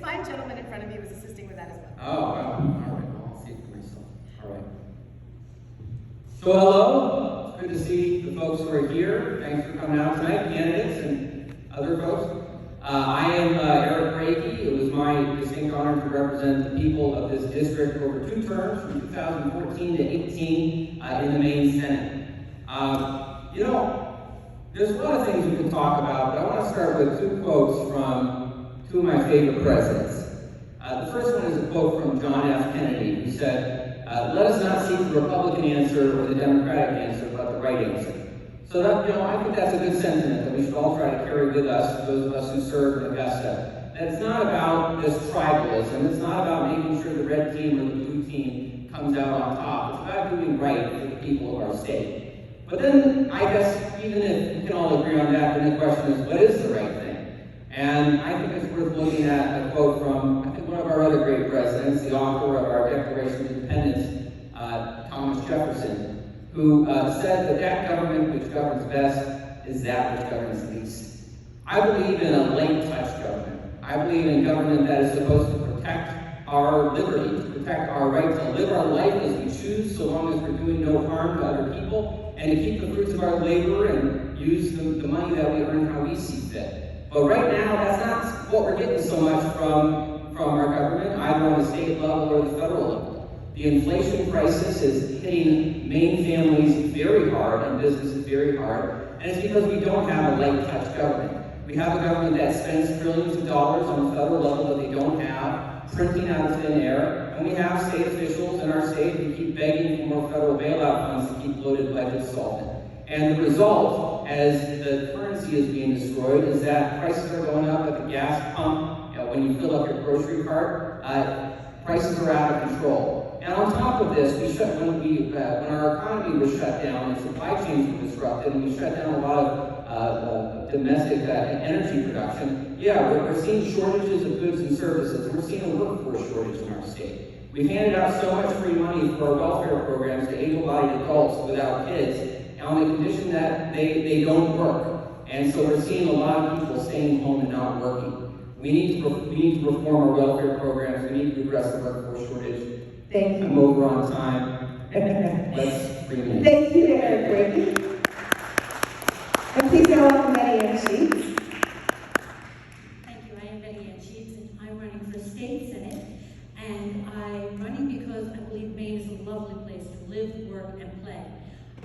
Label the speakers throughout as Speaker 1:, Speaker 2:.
Speaker 1: fine gentleman in front of me was assisting with that as well.
Speaker 2: Oh, wow. All right. Well, I'll see it for myself. All right. So hello. It's good to see the folks who are here. Thanks for coming out tonight, candidates and other folks. I am Eric Brakey. It was my distinct honor to represent the people of this district over 2 terms, from 2014 to 18, in the Maine Senate. There's a lot of things we can talk about, but I want to start with 2 quotes from 2 of my favorite presidents. The first one is a quote from John F. Kennedy, who said, "Let us not seek the Republican answer or the Democratic answer, but the right answer." So that, I think that's a good sentiment that we should all try to carry with us, those of us who serve in Augusta. That it's not about this tribalism. It's not about making sure the red team or the blue team comes out on top. It's about doing right for the people of our state. But then, I guess, even if we can all agree on that, then the question is, what is the right thing? And I think it's worth looking at a quote from, I think, one of our other great presidents, the author of our Declaration of Independence, Thomas Jefferson, who said that government which governs best is that which governs least. I believe in a light-touch government. I believe in government that is supposed to protect our liberty, to protect our right to live our life as we choose, so long as we're doing no harm to other people, and to keep the fruits of our labor and use the money that we earn how we see fit. But right now, that's not what we're getting so much from our government, either on the state level or the federal level. The inflation crisis is hitting Maine families very hard and businesses very hard, and it's because we don't have a light-touch government. We have a government that spends trillions of dollars on the federal level that they don't have, printing out of thin air, and we have state officials in our state who keep begging for more federal bailout funds to keep bloated budgets solvent. And the result, as the currency is being destroyed, is that prices are going up at the gas pump. When you fill up your grocery cart, prices are out of control. And on top of this, when our economy was shut down and supply chains were disrupted, and we shut down a lot of domestic energy production, we're seeing shortages of goods and services. We're seeing a workforce shortage in our state. We've handed out so much free money for our welfare programs to able-bodied adults without kids, on the condition that they don't work. And so we're seeing a lot of people staying home and not working. We need to reform our welfare programs. We need to address the workforce shortage.
Speaker 3: Thank you.
Speaker 2: I'm over on time. Let's bring it in.
Speaker 3: Thank you, Eric Brakey. And please welcome Bettyann Sheats.
Speaker 4: Thank you. I am Bettyann Sheats, and I'm running for state senate. And I'm running because I believe Maine is a lovely place to live, work, and play.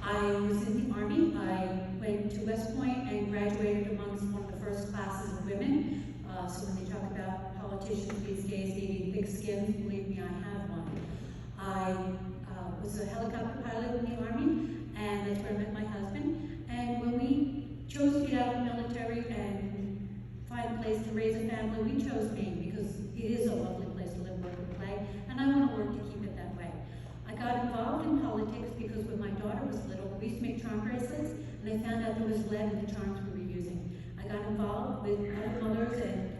Speaker 4: I was in the Army. I went to West Point and graduated amongst one of the first classes of women. So when they talk about politicians these days needing thick skins, believe me, I have one. I was a helicopter pilot in the Army, and that's where I met my husband. And when we chose to get out of the military and find a place to raise a family, we chose Maine because it is a lovely place to live, work, and play, and I want to work to keep it that way. I got involved in politics because when my daughter was little, we used to make charm bracelets, and they found out there was lead in the charms we were using. I got involved with other mothers and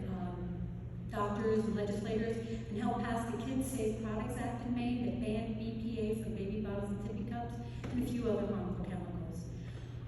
Speaker 4: doctors and legislators and helped pass the Kids Safe Products Act in Maine that banned BPA from baby bottles and sippy cups and a few other harmful chemicals.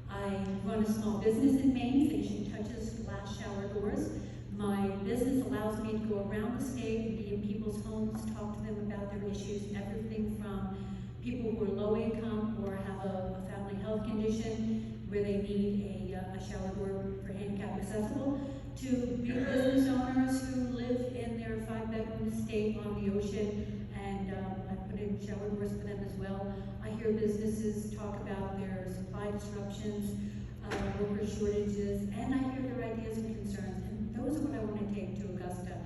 Speaker 4: I run a small business in Maine, Finishing Touches Glass Shower Doors. My business allows me to go around the state and be in people's homes, talk to them about their issues, everything from people who are low income or have a family health condition where they need a shower door for handicap accessible, to big business owners who live in their 5-bedroom estate on the ocean, and I put in shower doors for them as well. I hear businesses talk about their supply disruptions, worker shortages, and I hear their ideas and concerns, and those are what I want to take to Augusta,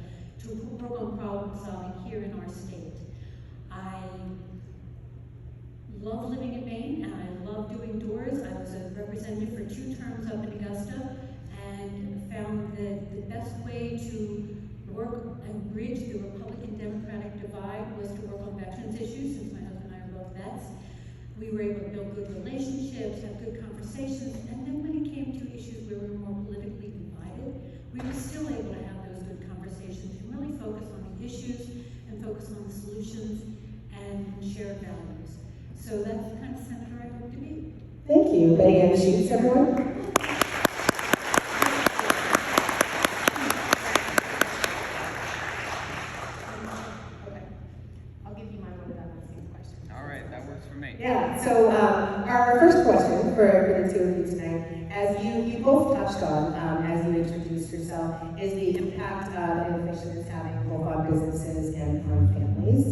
Speaker 4: to work on problem solving here in our state. I love living in Maine, and I love doing doors. I was a representative for 2 terms up in Augusta, and found that the best way to work and bridge the Republican-Democratic divide was to work on veterans issues, since my husband and I are both vets. We were able to build good relationships, have good conversations, and then when it came to issues where we were more politically divided, we were still able to have those good conversations and really focus on the issues and focus on the solutions and shared values. So that's the kind of senator I hope to be.
Speaker 3: Thank you, Bettyann Sheats, everyone. here with you tonight, as you both touched on, as you introduced yourself, is the impact that inflation is having both on businesses and on families.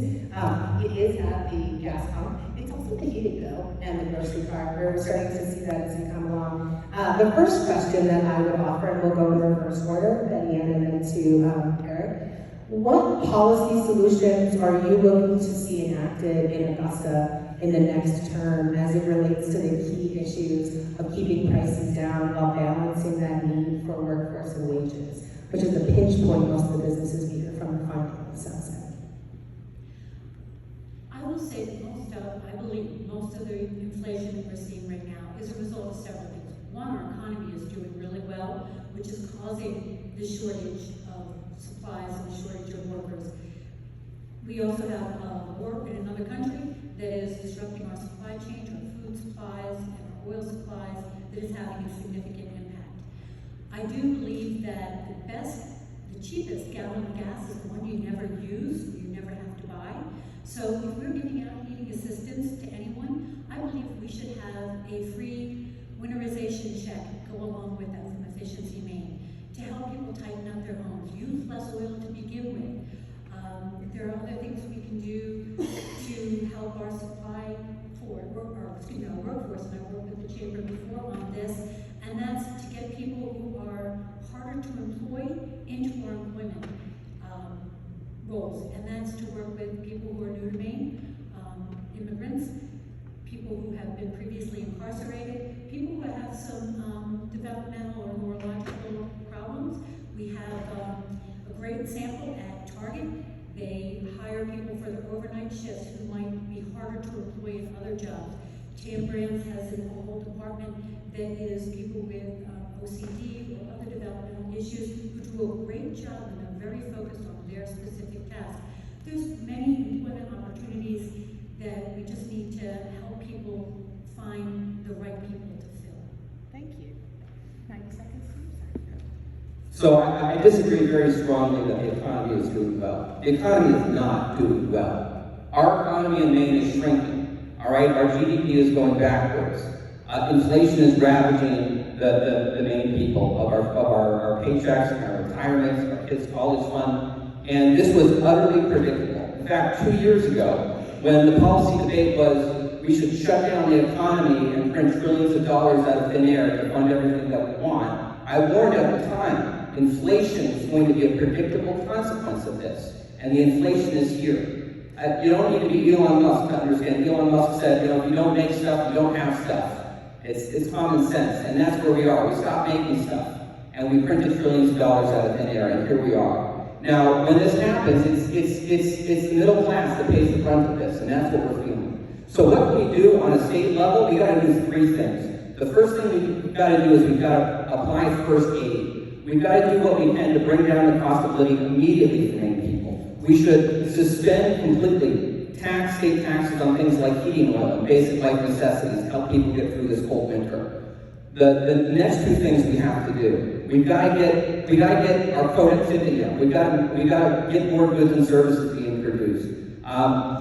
Speaker 3: It is at the gas pump. It's also the heating bill and the grocery cart. We're starting to see that as we come along. The first question that I would offer, and we'll go in reverse order, Bettyann and then to Eric. What policy solutions are you looking to see enacted in Augusta in the next term as it relates to the key issues of keeping prices down while balancing that need for workforce and wages, which is a pinch point most of the businesses we hear from the finance sunset?
Speaker 4: I will say that I believe most of the inflation that we're seeing right now is a result of several things. One, our economy is doing really well, which is causing the shortage of supplies and the shortage of workers. We also have a war in another country that is disrupting our supply chain, our food supplies and our oil supplies, that is having a significant impact. I do believe that the cheapest gallon of gas is the one you never use, you never have to buy. So if we're giving out heating assistance to anyone, I believe we should have a free winterization check go along with that from Efficiency Maine to help people tighten up their homes, use less oil to begin with. There are other things we can do to help our workforce, and I worked with the chamber before on this, and that's to get people who are harder to employ into our employment roles, and that's to work with people who are new to Maine, immigrants, people who have been previously incarcerated, people who have some developmental or neurological problems. We have a great example at Target. They hire people for their overnight shifts who might be harder to employ in other jobs. Tam Brands has a whole department that is people with OCD or other developmental issues who do a great job and are very focused on their specific tasks. There's many employment opportunities that we just need to help people find the right people to fill.
Speaker 1: Thank you. 90 seconds.
Speaker 2: So I disagree very strongly that the economy is doing well. The economy is not doing well. Our economy in Maine is shrinking, all right? Our GDP is going backwards. Inflation is ravaging the Maine people of our paychecks and our retirements, our kids' college fund, and this was utterly predictable. In fact, 2 years ago, when the policy debate was we should shut down the economy and print trillions of dollars out of thin air to fund everything that we want, I warned at the time, inflation is going to be a predictable consequence of this, and the inflation is here. You don't need to be Elon Musk to understand. Elon Musk said, if you don't make stuff, you don't have stuff. It's common sense, and that's where we are. We stopped making stuff, and we printed trillions of dollars out of thin air, and here we are. Now, when this happens, it's the middle class that pays the brunt of this, and that's what we're feeling. So what can we do on a state level? We got to do three things. The first thing we've got to do is we've got to apply first aid. We've got to do what we can to bring down the cost of living immediately for many people. We should suspend completely state taxes on things like heating oil and basic life necessities, help people get through this cold winter. The next two things we have to do, we gotta get our productivity up. We gotta get more goods and services being produced.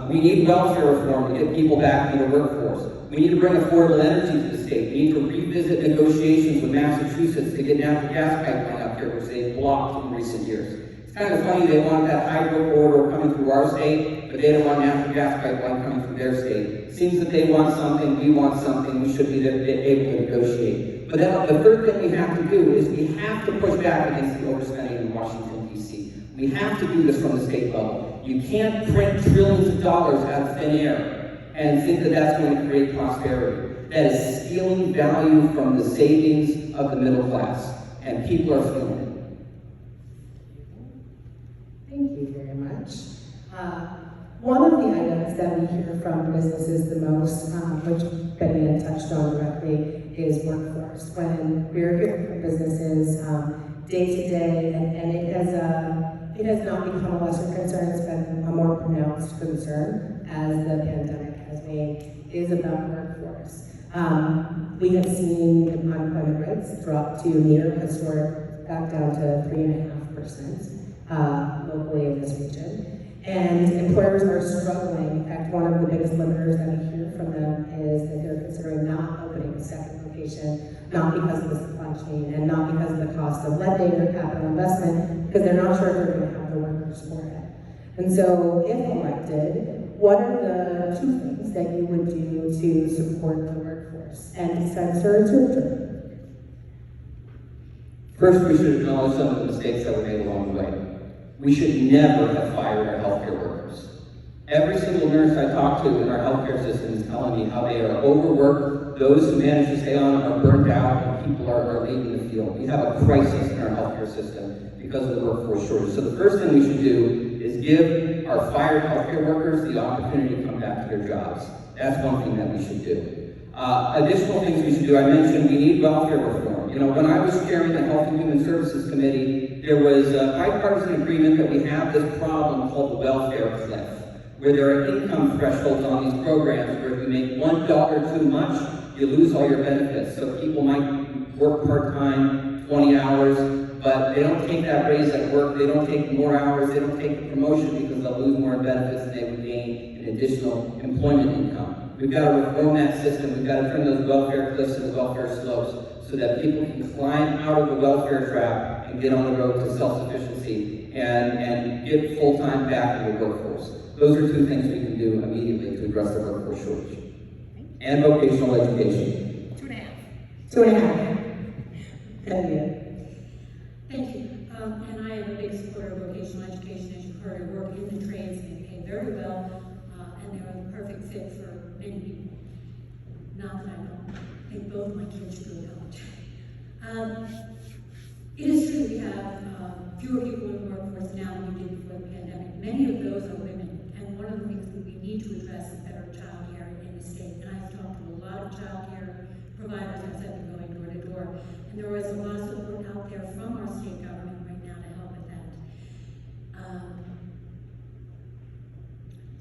Speaker 2: We need welfare reform to get people back into the workforce. We need to bring affordable energy to the state. We need to revisit negotiations with Massachusetts to get natural gas pipeline up here, which they've blocked in recent years. It's kind of funny they want that hydro corridor coming through our state, but they don't want natural gas pipeline coming through their state. It seems that they want something, we want something, we should be able to negotiate. But then the third thing we have to do is we have to push back against the overspending in Washington, D.C. We have to do this from the state level. You can't print trillions of dollars out of thin air and think that that's going to create prosperity. That is stealing value from the savings of the middle class, and people are feeling it.
Speaker 3: Thank you very much. One of the items that we hear from businesses the most, which Bettyann touched on directly, is workforce. When we're hearing from businesses day to day, and it has not become a lesser concern, it's been a more pronounced concern as the pandemic has made, is about workforce. We have seen unemployment rates drop to near historic, back down to 3.5%. Locally in this region. And employers are struggling. In fact, one of the biggest limiters that we hear from them is that they're considering not opening a second education, not because of the supply chain and not because of the cost of lending or capital investment, because they're not sure if they're going to have the workers for it. And so, if elected, what are the 2 things that you would do to support the workforce? And Spencer, it's your turn.
Speaker 2: First, we should acknowledge some of the mistakes that were made along the way. We should never have fired our healthcare workers. Every single nurse I talk to in our healthcare system is telling me how they are overworked. Those who manage to stay on are burnt out, and people are leaving the field. We have a crisis in our healthcare system because of the workforce shortage. So the first thing we should do is give our fired healthcare workers the opportunity to come back to their jobs. That's one thing that we should do. Additional things we should do, I mentioned we need welfare reform. You know, when I was chairing the Health and Human Services Committee, there was a bipartisan agreement that we have this problem called the welfare cliff, where there are income thresholds on these programs where if you make $1 too much, you lose all your benefits. So people might work part-time, 20 hours, but they don't take that raise at work, they don't take more hours, they don't take the promotion because they'll lose more benefits and they would gain an additional employment income. We've got to reform that system. We've got to turn those welfare cliffs into welfare slopes so that people can climb out of the welfare trap and get on the road to self-sufficiency and get full-time back in the workforce. Those are 2 things we can do immediately to address the workforce shortage. And vocational education.
Speaker 1: 2.5.
Speaker 3: 2.5. Bettyann.
Speaker 4: Thank you. And I am a big supporter of vocational education. As you heard, I work in the trades, they pay very well, and they're the perfect fit for many people. Not that I don't think both my kids should go to college. It is true we have fewer people in the workforce now than we did before the pandemic. Many of those are women, and one of the things that we need to address is better child care in the state. And I've talked to a lot of child care providers as I've been going door to door, and there is a lot of support out there from our state government right now to help with that.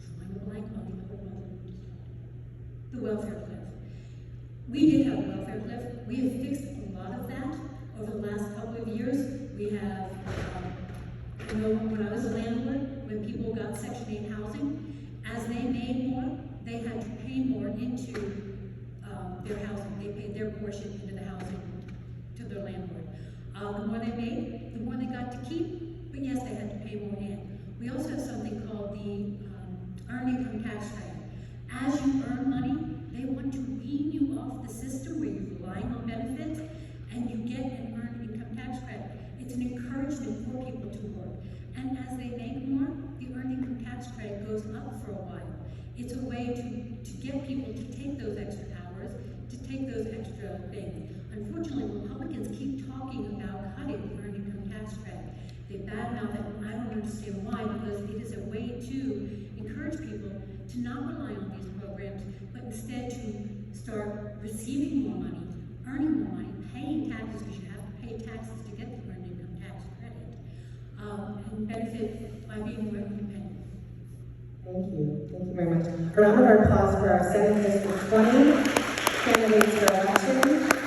Speaker 4: So I'm blank on the other one. The welfare cliff. We did have a welfare cliff. We have fixed a lot of that over the last couple of years. We have, you know, when I was a landlord, when people got Section 8 housing, as they made more, they had to pay more into their housing. They paid their portion into the housing to their landlord. The more they made, the more they got to keep, but yes, they had to pay more in. We also have something called the Earned Income Tax Credit. As you earn money, they want to wean you off the system where you're relying on benefits, and you get an Earned Income Tax Credit. It's an encouragement for people to work. And as they make more, the Earned Income Tax Credit goes up for a while. It's a way to get people to take those extra hours, to take those extra things. Unfortunately, Republicans keep talking about cutting the Earned Income Tax Credit. They badmouth it, and I don't understand why, because it is a way to encourage people to not rely on these programs, but instead to start receiving more money, earning more money, paying taxes, because you have to pay taxes to get the Earned Income Tax Credit, and benefit by being more independent.
Speaker 3: Thank you. Thank you very much. A round of applause for our Senate District 20 candidates for election.